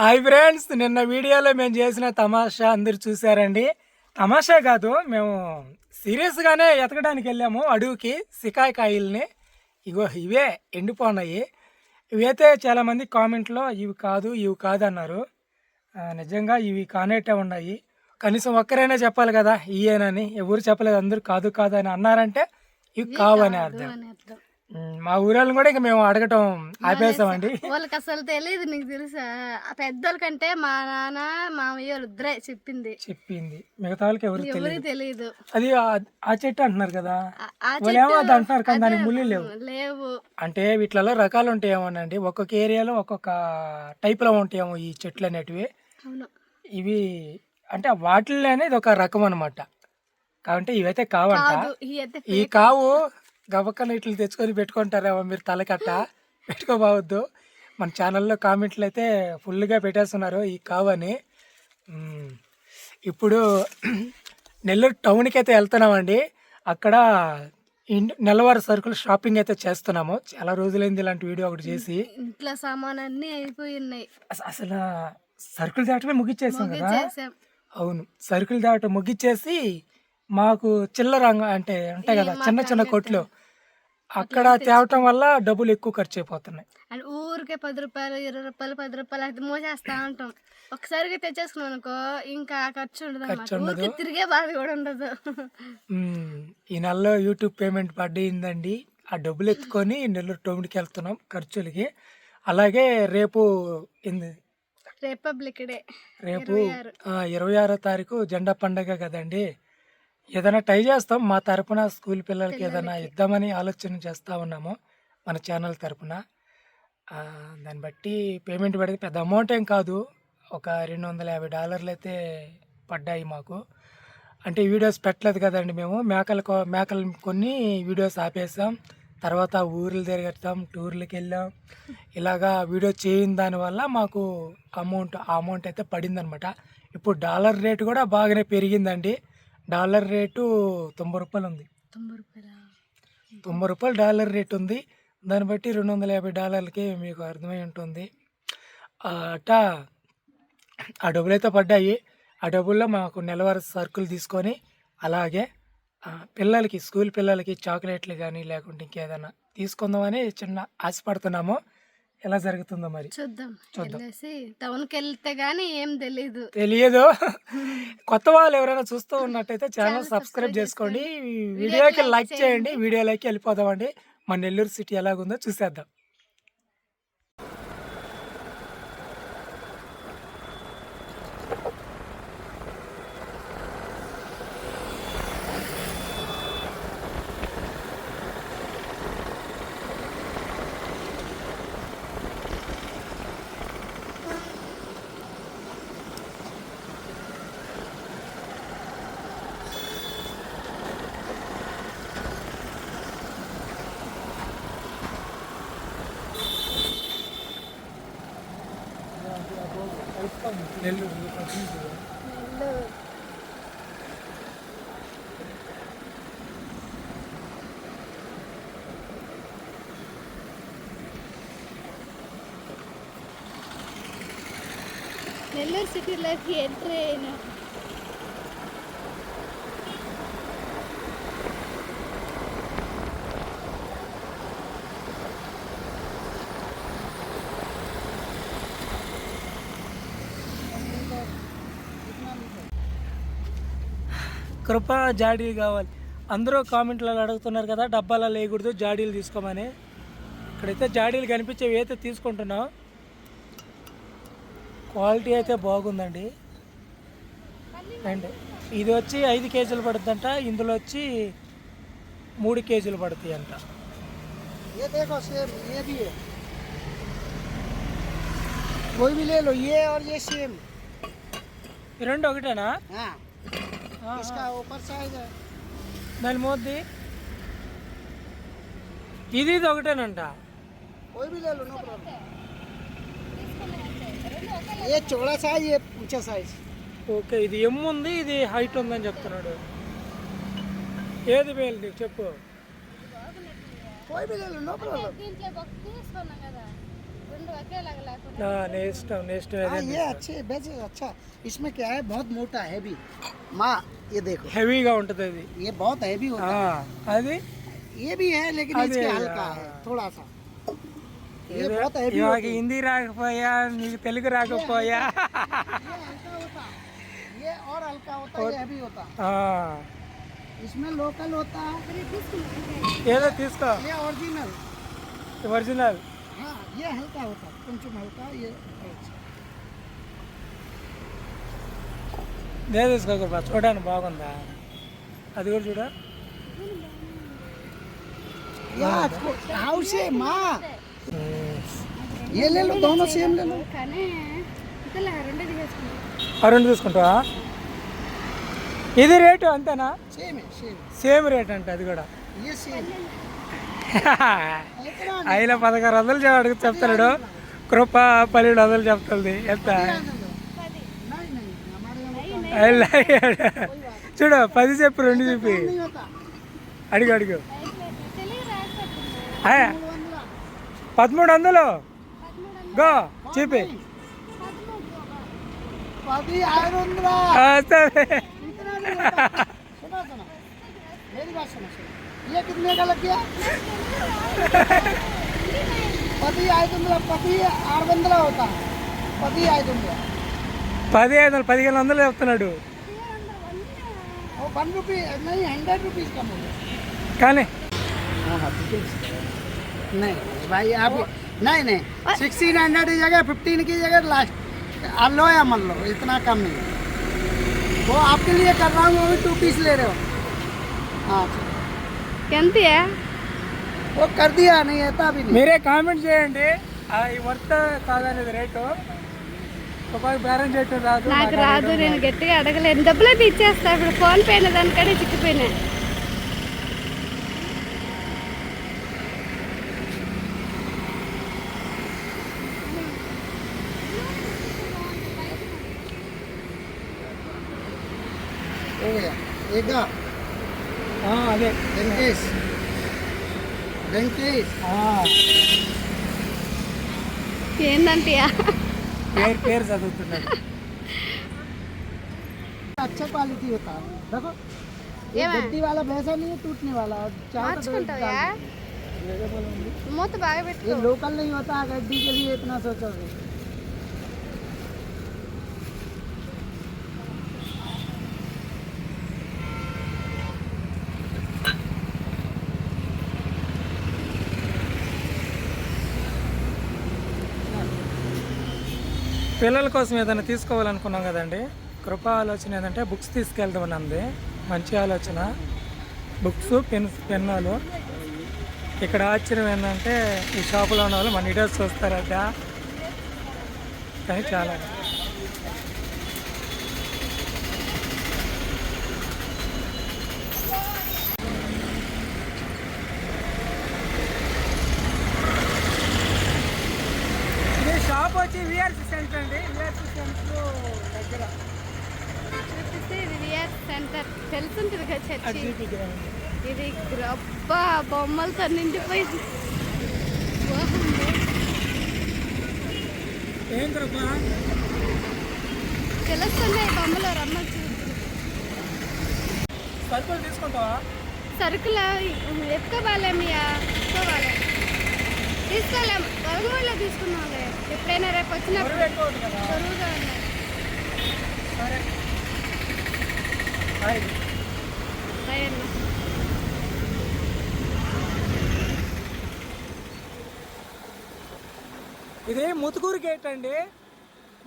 Hi friends, నిన్న వీడియోలో మేము చేసిన తమాషా అందరు చూసారండి. తమాషా కాదు, మేము సీరియస్గానే ఎతకడానికి వెళ్ళాము అడవికి సికాయ కాయల్ని. ఇగో ఇవే ఎండిపోయినాయి. ఇవైతే చాలామంది కామెంట్లో ఇవి కాదు అన్నారు. నిజంగా ఇవి కానేటే ఉన్నాయి. కనీసం ఒక్కరైనా చెప్పాలి కదా ఇయేనని. ఎవరు చెప్పలేదు, అందరూ కాదు అని అన్నారంటే ఇవి కావని అర్థం. మా ఊరాలను కూడా ఇంకా మేము అడగటం ఆపేసామండి. వాళ్ళకి అసలు తెలియదు. నీకు తెలుసా, పెద్దోళ్ళ కంటే మా నాన్న మామయ్య ఇద్దరే చెప్పింది. మిగతా వాళ్ళకి ఎవరికి తెలియదు. అది ఆ చెట్టు అంటున్నారు కదా, వాళ్ళేమో అది అంటున్నారు కానీ దానికి ముళ్ళు లేవు. అంటే వీటిలలో రకాలు ఉంటాయేమోనండి. ఒక్కొక్క ఏరియాలో ఒక్కొక్క టైప్ లో ఉంటాయేమో ఈ చెట్లు అనేటివి. ఇవి అంటే వాటిల్లో అనేది ఒక రకం అనమాట. కాబట్టి ఇవైతే కావంట. ఈ కావు గబక్కన ఇట్లు తెచ్చుకొని పెట్టుకుంటారేమో మీరు, తలకట్ట పెట్టుకోబావద్దు. మన ఛానల్లో కామెంట్లు అయితే ఫుల్గా పెట్టేస్తున్నారు ఈ కావని. ఇప్పుడు నెల్లూరు టౌన్కి అయితే వెళ్తున్నామండి. అక్కడ నెలవారీ సరుకులు షాపింగ్ అయితే చేస్తున్నాము. చాలా రోజులైంది ఇలాంటి వీడియో ఒకటి చేసి. ఇంట్లో సామాన్ అన్నీ అయిపోయినాయి. అసలు సరుకులు దాటమే ముగిచ్చేసాం కదా. అవును, సరుకులు దాటం ముగిచ్చేసి మాకు చిల్లర అంటే ఉంటాయి కదా చిన్న కొట్లు, అక్కడ తేవటం వల్ల డబ్బులు ఎక్కువ ఖర్చు అయిపోతున్నాయి. అండ్ ఊరికే 10 రూపాయలు 20 రూపాయలు 10 రూపాయలు అయితే మోసేస్తా ఉంటాం. ఒకసారిగా తెచ్చేసుకున్నాం అనుకో ఇంకా ఖర్చు ఉండదు, తిరిగే బాధ కూడా ఉండదు. ఈ నెలలో యూట్యూబ్ పేమెంట్ పడిందండి. ఆ డబ్బులు ఎత్తుకొని నెల్లూరు టౌన్కి వెళ్తున్నాం ఖర్చులకి. అలాగే రేపు రిపబ్లిక్ డే, రేపు 26వ తారీఖు జెండా పండగ కదండి. ఏదైనా ట్రై చేస్తాం మా తరపున, స్కూల్ పిల్లలకి ఏదైనా ఇద్దామని ఆలోచన చేస్తూ ఉన్నాము మన ఛానల్ తరపున. దాన్ని బట్టి పేమెంట్ పడేది పెద్ద అమౌంట్ ఏం కాదు, ఒక $250 అయితే పడ్డాయి మాకు. అంటే వీడియోస్ పెట్టలేదు కదండి మేము, మేకలు కొన్ని వీడియోస్ ఆపేసాం. తర్వాత ఊర్లు తిరగటం, టూర్లకు వెళ్ళాం. ఇలాగా వీడియో చేయని దానివల్ల మాకు అమౌంట్ అయితే పడిందనమాట. ఇప్పుడు డాలర్ రేటు కూడా బాగానే పెరిగిందండి. డాలర్ రేటు 90 రూపాయలు ఉంది. 90 రూపాయలు డాలర్ రేటు ఉంది. దాన్ని బట్టి $250కి మీకు అర్థమై ఉంటుంది. అట్టా ఆ డబ్బులు అయితే పడ్డాయి. ఆ డబ్బుల్లో మాకు నెలవారీ సరుకులు తీసుకొని, అలాగే పిల్లలకి స్కూల్ పిల్లలకి చాక్లెట్లు కానీ లేకుంటే ఇంకేదైనా తీసుకుందామని చిన్న ఆశపడుతున్నాము. ఎలా జరుగుతుందో మరి చూద్దాం. టౌన్కి వెళ్తే గానీ ఏం తెలియదు. కొత్త వాళ్ళు ఎవరైనా చూస్తూ ఉన్నట్టయితే ఛానల్ సబ్స్క్రైబ్ చేసుకోండి, వీడియోకి లైక్ చేయండి. వీడియోలోకి వెళ్ళిపోదామండి. మన నెల్లూరు సిటీ ఎలాగుందో చూసేద్దాం. నెల్లూరు సిటీలోకి ఎంట్రీ అయినా కృప జాడీలు కావాలి. అందరూ కామెంట్లలో అడుగుతున్నారు కదా డబ్బాలలో వేయకూడదు, జాడీలు తీసుకోమని. ఇక్కడైతే జాడీలు కనిపించేవి అయితే తీసుకుంటున్నాం. క్వాలిటీ అయితే బాగుందండి. అండ్ ఇది వచ్చి 5 కేజీలు పడుతుందంట, ఇందులో వచ్చి 3 కేజీలు పడుతాయి అంట. ఈ రెండు ఒకటేనా? దాని మోద్ది ఇది ఒకటేనంట. ఓకే, ఇది ఎమ్ ఉంది, ఇది హైట్ ఉందని చెప్తున్నాడు. ఏది మేలు నీకు చెప్పు. రెండు ఒకేలాగా లేకుండా నీ ఇష్టం నీ ఇష్టం हाँ ఏదైనా ये अच्छे बेच अच्छा इसमें क्या है बहुत मोटा हैवी माँ ये देखो హెవీగా ఉంటుంది అది ये बहुत हैवी होता అది है ये भी है लेकिन अरे इसके हल्का यार। है थोड़ा सा ये बहुत हैवी ఇవాళ హిందీ రాకపోయా నీకు తెలుగు రాకపోయా हल्का होता है ये और हल्का होता है ये हैवी होता है ఆ, इसमें लोकल होता है ఏదో తీసుకో ये ओरिजिनल ఒరిజినల్ हाँ ये हल्का होता है कुछ हल्का ये నే తీసుకోకూడదు చూడడానికి బాగుందా అది కూడా చూడ यार हाउ से माँ ये ले लो दोनों सेम ले लो కానీ ఇంతలో రెండు తీసుకుంటాం ఆ రెండు తీసుకుంటావా ఇది రేటు అంతేనా सेम है सेम సేమ్ రేట్ అంట అది కూడా ये सेम అయినా 1600 అడుగు చెప్తాడు కృప 1200 చెప్తుంది ఎంత नहीं नहीं हमारे यहाँ చూడు 10 చెప్పు 2 చెప్పి नहीं होता అడిగు అడిగు తెలుగు రాకపోతుంది 1300 గో చెప్పి पति आयरंद्रा వస్తుంది. इतना नहीं होता सुनो सुनो मेरी बात सुनो सुनो ये कितने का लग गया पति आयरंद्रा पति आरबंद्रा होता है पति आयरंद्रा 1500 చెప్తున్నాడు वो 1 रुपी नहीं 100 रुपीज कम हो गया కానీ नहीं भाई आप नहीं नहीं 1600 की जगह 15 की जगह लास्ट आप लो या मत लो इतना कम नहीं वो आपके लिए कर रहा हूँ वो भी 2 पीस ले रहे हो हाँ चलो। ఎంతయా वो कर दिया नहीं ऐसा भी नहीं మీరే కామెంట్ చేయండి ఈ వర్త్ కాదనేది రేటు రూపాయి బేరం చేయటం రాదు నాకు రాదు నేను గట్టిగా అడగలేను డబ్బులు అయితే ఇచ్చేస్తా ఇప్పుడు ఫోన్ పే అయిన దానికంటే చిక్కిపోయినా हो गया एक అదే वेंकटेश वेंकटेश ఏందంటయా పేరు చదువుతున్నాడు अच्छा क्वालिटी होता है देखो ये ये मैं- गड्डी वाला वैसा नहीं है टूटने वाला चाहे तो మార్చుకుంటావా మూత బాగా పెట్టుకో ये लोकल नहीं होता गड्डी के लिए इतना सोचोगे పిల్లల కోసం ఏదైనా తీసుకోవాలనుకున్నాం కదండి కృప ఆలోచన ఏంటంటే బుక్స్ తీసుకెళ్దామని అంది మంచి ఆలోచన బుక్స్ పెన్నులు ఇక్కడ ఆశ్చర్యం ఏంటంటే ఈ షాపులో ఉన్న వాళ్ళు మన వీడియోస్ చూస్తారట కానీ చాలా ఇది షాప్ వచ్చి విఆర్సి సెంటర్ అండి విఆర్సి సెంటర్ దగ్గర చూపిస్తే ఇది విఆర్ సెంటర్ తెలుసుంటుంది కదా చర్చి అడ్జీపీ గ్రౌండ్ ఇది గ్రబ్బ బొమ్మలతో నిండిపోయింది ఏం కృప తెలుస్తున్నాయి బొమ్మలు రమ్మని చూసి సరుకులు తీసుకుంటావా సరుకులు ఎత్తుకోవాలేమియా ఎత్తుకోవాలి తీసుకోలేం గొడవలో తీసుకున్నాంలే ఎప్పుడైనా రేపు వచ్చినప్పుడు బరువు ఎక్కువ ఉంది కదా బరువుగా ఉన్నాయి సరే హాయ్. రాయన్న ఇది ముతుకూరు గేట్ అండి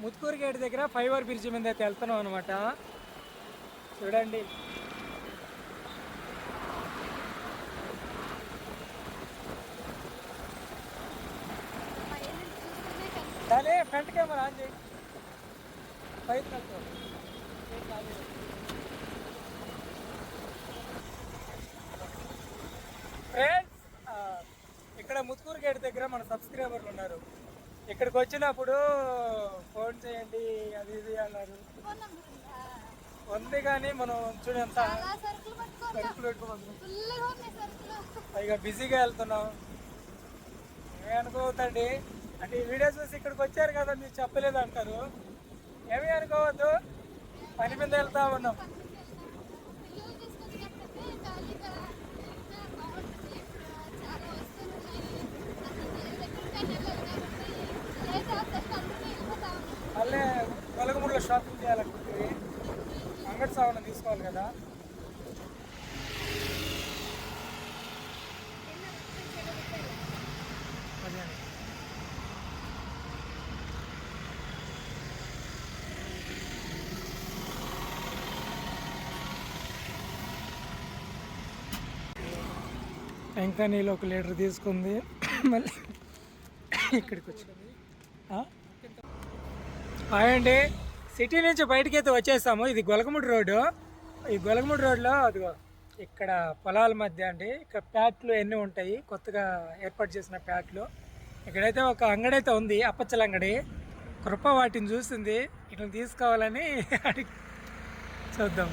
ముతుకూరు గేట్ దగ్గర ఫైబర్ బ్రిడ్జ్ మీద అయితే వెళ్తున్నాం అనమాట చూడండి దాని ఫ్రంట్ కెమెరా ఆన్ చేయి పైకి వెళ్తాం. ఫ్రెండ్స్ ఇక్కడ ముత్కూరు గేట్ దగ్గర మన సబ్స్క్రైబర్లు ఉన్నారు ఇక్కడికి వచ్చినప్పుడు ఫోన్ చేయండి అది ఇది అన్నారు ఉంది కానీ మనం చూడంత సరుకులు పెట్టుకోవాలి పైగా బిజీగా వెళ్తున్నాం ఏమనుకోవద్దండి అంటే ఈ వీడియో చూసి ఇక్కడికి వచ్చారు కదా మీరు చెప్పలేదు అంటారు, ఏమీ అనుకోవద్దు, పని మీద వెళ్తా ఉన్నాం. పిల్లలు తీసుకొచ్చినప్పుడైతే ఖాళీగా ఇంకా బాగుంటుంది. ఇప్పుడు చాలా వస్తువులు ఉన్నాయి. అసలు ఎక్కడికైనా వెళ్ళాలి కాబట్టి లేట్ అవుతుంది, అందుకే వెళ్ళిపోతా ఉన్నాం. మళ్ళీ వెలగమూడిలో షాపింగ్ చేయాలనుకుంటుంది, అంగడి సామాన్ తీసుకోవాలి కదా. అదే ఇంకా నీళ్ళు 1 లీటర్ తీసుకుంది, మళ్ళీ ఇక్కడికి వచ్చింది. అండి సిటీ నుంచి బయటకి అయితే వచ్చేసాము. ఇది గొలగముడి రోడ్డు. ఈ గొలగముడి రోడ్లో అదిగో ఇక్కడ పొలాల మధ్య అండి, ఇక్కడ ప్యాట్లు ఎన్ని ఉంటాయి, కొత్తగా ఏర్పాటు చేసిన ప్యాట్లు. ఇక్కడైతే ఒక అంగడి అయితే ఉంది, అప్పచ్చల అంగడి. కృప వాటిని చూసింది, ఇట్లా తీసుకోవాలని అడిగి చూద్దాం.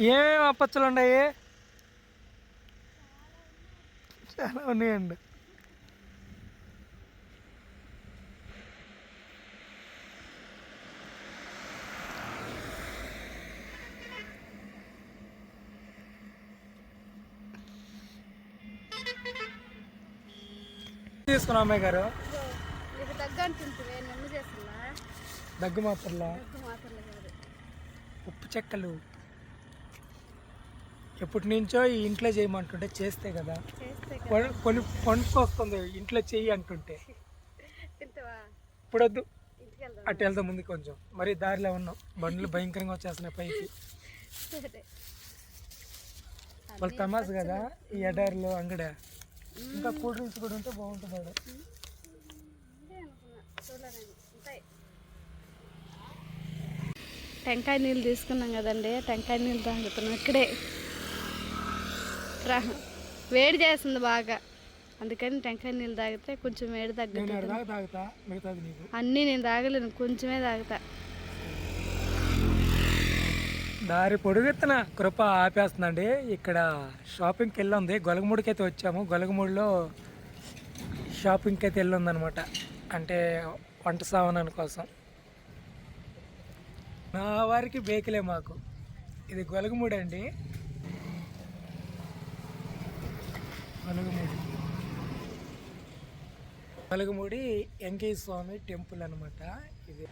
ఏమేమి అప్పచ్చలు ఉన్నాయి? చాలా ఉన్నాయండి. తీసుకున్నాం అమ్మాయి గారు. ఇది దగ్గు అంటుంటే నన్ను చేస్తున్నా, దగ్గు మాత్రలా, దగ్గు మాత్రలు కాదు, ఉప్పు చెక్కలు ఎప్పటి నుంచో ఈ ఇంట్లో చేయమంటుంటే చేస్తే కదా, చేస్తే కొన్ని కొనుక్కొస్తుంది ఇంట్లో చెయ్యి అంటుంటే. తింటావా? ఇప్పుడు వద్దు, ఇంటికి వెళ్దాం. అటు వెళ్దాం ముందు కొంచెం. మరి దారిలో ఉన్నాం, బండ్లు భయంకరంగా వచ్చేస్తున్నాయి పైకి. సరే వాళ్ళు తమాస్ కదా ఈ ఎడారిలో అంగడ. ఇంకా కూల్ డ్రింక్స్ కూడా ఉంటే బాగుంటుంది. ఇదే అనుకున్నా, చూడలేను ఉంటాయి. టెంకాయ నీళ్ళు తీసుకున్నాం కదండి, టెంకాయ నీళ్ళు తాగుతున్నాం ఇక్కడే. వేడి చేస్తుంది బాగా, అందుకని టెంకాయ నీళ్ళు తాగితే కొంచెం వేడి తగ్గుతుంది. తాగుతా, మిగతాది నీకు. అన్నీ నేను తాగలేను, కొంచెమే తాగుతా. దారి పొడుగెత్తిన కృప ఆపేస్తుందండి. ఇక్కడ షాపింగ్కి వెళ్ళింది, గొలగమూడికి అయితే వచ్చాము. గొలగమూడిలో షాపింగ్కి అయితే వెళ్ళిందనమాట, అంటే వంట సామాను కోసం. నా వారికి బేకిలే మాకు. ఇది గొలగమూడి అండి, గొలగమూడి. గొలగమూడి వెంకయ్య స్వామి టెంపుల్ అనమాట ఇది.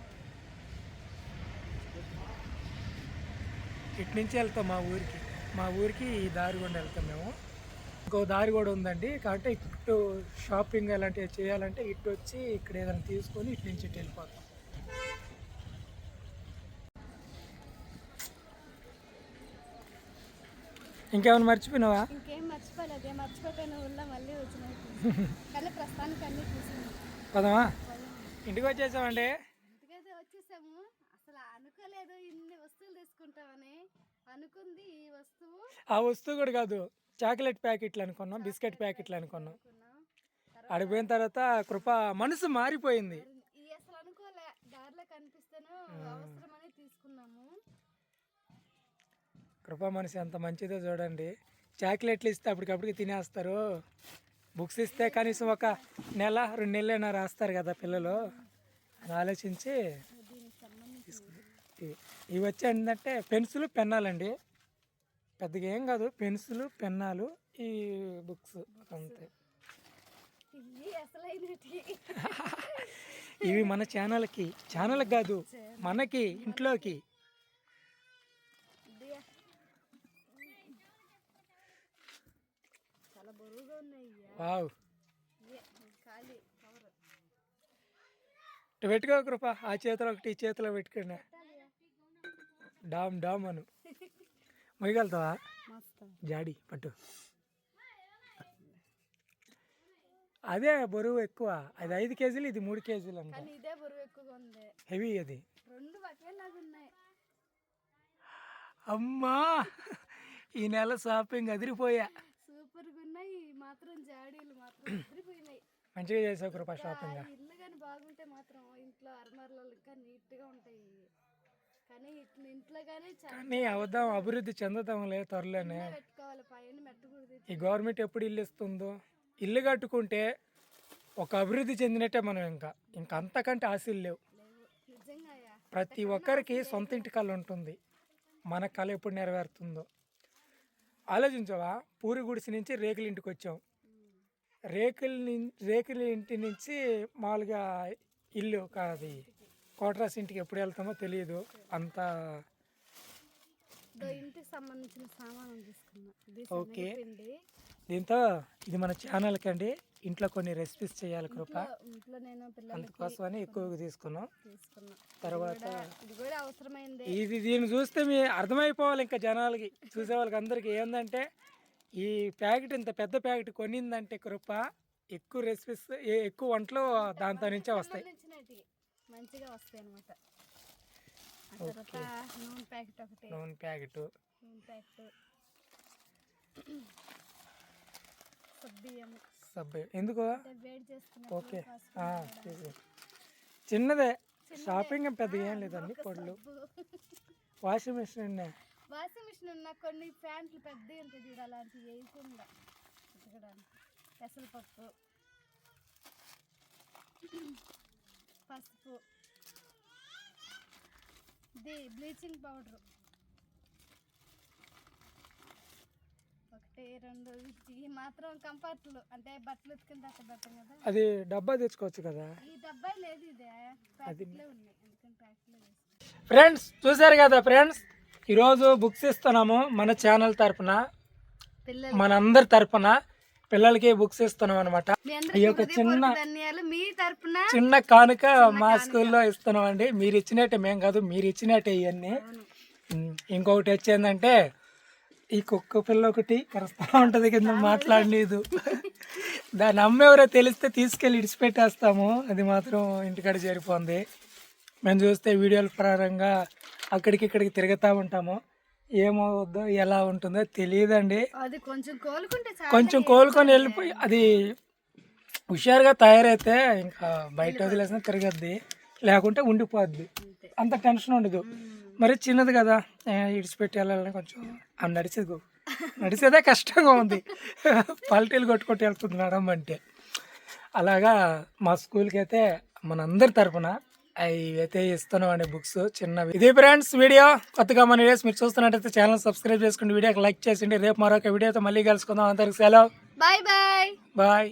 ఇటు నుంచి వెళ్తాం మా ఊరికి ఈ దారి గుండా వెళ్తాం మేము. ఇంకో దారి కూడా ఉందండి, కాబట్టి ఇటు షాపింగ్ అలాంటివి చేయాలంటే ఇటు వచ్చి ఇక్కడ ఏదైనా తీసుకొని ఇటు నుంచి ఇటు వెళ్ళిపోతాం. ఇంకేమైనా మర్చిపోయినావా? ఇంకేం మర్చిపోలేదు, మర్చిపోయిన ఊళ్ళో మళ్ళీ వచ్చినాయి. కానీ ప్రస్తుతానికి అన్నీ చూసినాం. పదమా, ఇంటికి వచ్చేసామండి. ఇంటికైతే వచ్చేసాము. అసలు అనుకోలేదు ఇన్ని వస్తువులు తీసుకుంటామని. అనుకుంది ఈ వస్తువు, ఆ వస్తువు కూడా కాదు, చాక్లెట్ ప్యాకెట్లు అనుకున్నాం, బిస్కెట్ ప్యాకెట్లు అనుకున్నాం. అడిగిపోయిన తర్వాత కృప మనసు మారిపోయింది. ఈ అసలు అనుకోలే, దారిలో కనిపిస్తేనో అవసరమని తీసుకున్నాము. కృప మనసు ఎంత మంచిదో చూడండి. చాక్లెట్లు ఇస్తే అప్పటికప్పటికి తినేస్తారు, బుక్స్ ఇస్తే కనీసం 1 నెల 2 నెలలైనా రాస్తారు కదా పిల్లలు అని ఆలోచించి తీసుకుంది. ఇవి వచ్చి ఏంటంటే పెన్సిల్ పెన్నాలండి, పెద్దగా ఏం కాదు, పెన్సిల్ పెన్నాలు ఈ బుక్స్ అంతే. ఇవి మన ఛానల్కి కాదు, మనకి ఇంట్లోకి. చాలా బరువుగా ఉన్నాయి. వావ్, ఖాళీ కవర్. ఇటు పెట్టుకో కృప, ఆ చేతిలో ఒకటి ఈ చేతిలో పెట్టుకున్నా, డామ్ డామ్ అను. మొయ్యగలుగుతావా? జాడి పట్టు. అదే బరువు ఎక్కువ, అది 5 కేజీలు, ఇది 3 కేజీలు అంట. ఇదే బరువు ఎక్కువగా ఉంది, హెవీ అది. 2 ఒకేలాగా ఉన్నాయి. అమ్మా, ఈ నెల షాపింగ్ అదిరిపోయా. సూపర్గా ఉన్నాయి. మాత్రం జాడీలు మాత్రం అదిరిపోయినాయి. మంచిగా చేసావు కృప షాపింగ్. ఇల్లు కానీ బాగుంటే మాత్రం ఇంట్లో అర్మర్లు ఇంకా నీట్గా ఉంటాయి. కానీ ఇంట్లో కానీ కానీ అవుదాం, అభివృద్ధి చెందుతాంలే త్వరలోనే. పెట్టుకోవాలి పైన మెట్టకూడదు. ఈ గవర్నమెంట్ ఎప్పుడు ఇల్లు ఇస్తుందో, ఇల్లు కట్టుకుంటే ఒక అభివృద్ధి చెందినట్టే మనం. ఇంకా అంతకంటే ఆశలు లేవు. నిజంగా అయ్యా. ప్రతి ఒక్కరికి సొంత ఇంటి కళ ఉంటుంది. మన కళ ఎప్పుడు నెరవేరుతుందో ఆలోచించవా. పూరి గుడిసి నుంచి రేకుల ఇంటికి వచ్చాం. రేకుల ఇంటి నుంచి మామూలుగా ఇల్లు అది కోటరాస్ ఇంటికి ఎప్పుడు వెళ్తామో తెలియదు. అంతా ఇంటికి సంబంధించిన సామాను తీసుకున్నా. ఓకే. దీంతో ఇది మన ఛానల్కి అండి. ఇంట్లో కొన్ని రెసిపీస్ చేయాలి కృప, ఇంట్లో నేను అందుకోసమని ఎక్కువగా తీసుకున్నాం. తీసుకున్నా. తర్వాత ఇది కూడా అవసరమైంది. దీన్ని చూస్తే మీ అర్థమైపోవాలి ఇంకా జనాలకి, చూసే వాళ్ళకి అందరికి ఏంటంటే ఈ ప్యాకెట్, ఇంత పెద్ద ప్యాకెట్ కొనిందంటే కృప ఎక్కువ రెసిపీస్, ఎక్కువ వంటలు దాంతో నుంచే వస్తాయి. మంచిగా వస్తాయి అనమాట. తర్వాత నూనె ప్యాకెట్ ఒకటి, నూనె ప్యాకెట్, సబ్బు ఎందుకు? వేడి చేసుకున్నా. ఓకే, చిన్నదే షాపింగ్ పెద్దగా ఏం లేదండి. పొడులు, వాషింగ్ మిషన్ ఉన్న కొన్ని ప్యాంట్లు పెద్దవి ఉంటుంది అలాంటివి వేయకుండా ఉతకడానికి. పెసరపప్పు, పసుపు, బ్లీచింగ్ పౌడర్ ఒకటి, 2 ఇవి మాత్రం కంఫర్ట్లు, అంటే బట్టలు ఉతికిన తర్వాత పెడతాం కదా. అది డబ్బా తెచ్చుకోవచ్చు కదా. ఈ డబ్బా లేదు, ఇదే ప్యాకెట్లే ఉన్నాయి, అందుకని ప్యాకెట్లో వేసుకుంటాం. ఫ్రెండ్స్ చూసారు కదా ఫ్రెండ్స్, ఈరోజు బుక్స్ ఇస్తున్నాము మన ఛానల్ తరపున, మనందరి తరపున పిల్లలకి బుక్స్ ఇస్తున్నాం అనమాట. ఈ యొక్క చిన్న కానుక మా స్కూల్లో ఇస్తున్నాం అండి. మీరు ఇచ్చినట్టే మేము కాదు, మీరు ఇచ్చినట్టే ఇవన్నీ. ఇంకొకటి వచ్చేందంటే ఈ కుక్క పిల్ల ఒకటి కరుస్తూ ఉంటుంది కింద, మాట్లాడలేదు. దాని అమ్మ ఎవరో తెలిస్తే తీసుకెళ్ళి ఇడిచిపెట్టేస్తాము. అది మాత్రం ఇంటికాడ చేరిపోయింది. మేము చూస్తే వీడియోల ప్రకారంగా అక్కడికి ఇక్కడికి తిరుగుతూ ఉంటాము. ఏమవుద్దో ఎలా ఉంటుందో తెలియదండి. అది కొంచెం కోలుకొని వెళ్ళిపోయి అది హుషారుగా తయారైతే ఇంకా బయట వదిలేసిన తిరగద్ది, లేకుంటే ఉండిపోద్ది. అంత టెన్షన్ ఉండదు. మరి చిన్నది కదా, ఇడిచిపెట్టి వెళ్ళాలని కొంచెం నడిచేదే కష్టంగా ఉంది. పల్టీలు కొట్టుకొట్టి వెళ్తుంది మేడం అంటే. అలాగా మా స్కూల్కి అయితే మనందరి తరఫున అవి అయితే ఇస్తున్నాం అండి బుక్స్ చిన్నవి. ఇది ఫ్రెండ్స్ వీడియో. కొత్తగా మన వీడియోస్ మీరు చూస్తున్నట్టయితే ఛానల్ సబ్స్క్రైబ్ చేసుకోండి, వీడియోకి లైక్ చేసిండి. రేపు మరొక వీడియోతో మళ్ళీ కలుసుకుందాం. అందరికి సెలవు, బాయ్ బాయ్.